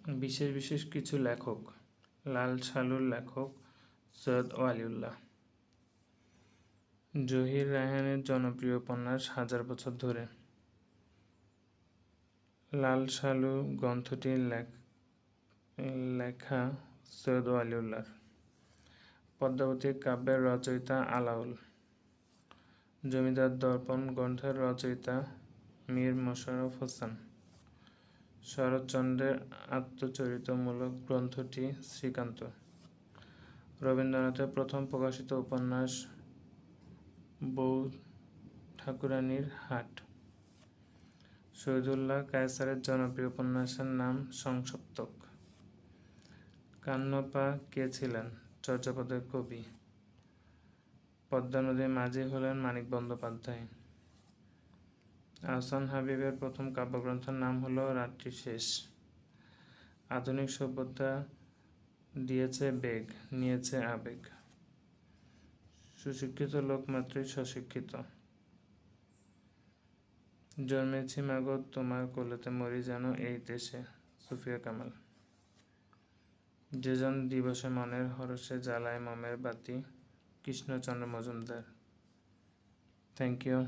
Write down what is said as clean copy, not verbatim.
বিশেষ বিশেষ কিছু লেখক। লাল সালুর লেখক সৈয়দ ওয়ালিউল্লাহ। জহির রায়হানের জনপ্রিয় উপন্যাস 1000 বছর ধরে। লাল সালু গ্রন্থটি লেখা সৈয়দ ওয়ালিউল্লাহর। পদ্মাবতী কাব্যের রচয়িতা আলাওল। জমিদার দর্পণ গ্রন্থের রচয়িতা মীর মোশাররফ হোসেন। শরৎচন্দ্রের আত্মচরিতমূলক গ্রন্থটি শ্রীকান্ত। রবীন্দ্রনাথের প্রথম প্রকাশিত উপন্যাস বউ ঠাকুরানীর হাট। শহীদুল্লাহ কায়সারের জনপ্রিয় উপন্যাসের নাম সংসপ্তক। কান্নপা কে ছিলেন? চর্যাপদের কবি। পদ্মা নদীর মাঝি হলেন মানিক বন্দ্যোপাধ্যায়। আহসান হাবীবের প্রথম কাব্যগ্রন্থের নাম হলো রাত্রি শেষ। আধুনিক সভ্যতা দিয়েছে বেগ, নিয়েছে আবেগ। সুশিক্ষিত লোক মাত্রই সশিক্ষিত। জন্মেছি মাগো তোমার কোলেতে, মরি যেন এই দেশে। সুফিয়া কামাল। যেজন দিবসে মনের হরষে জ্বালায় মমের বাতি। কৃষ্ণচন্দ্র মজুমদার। Thank you.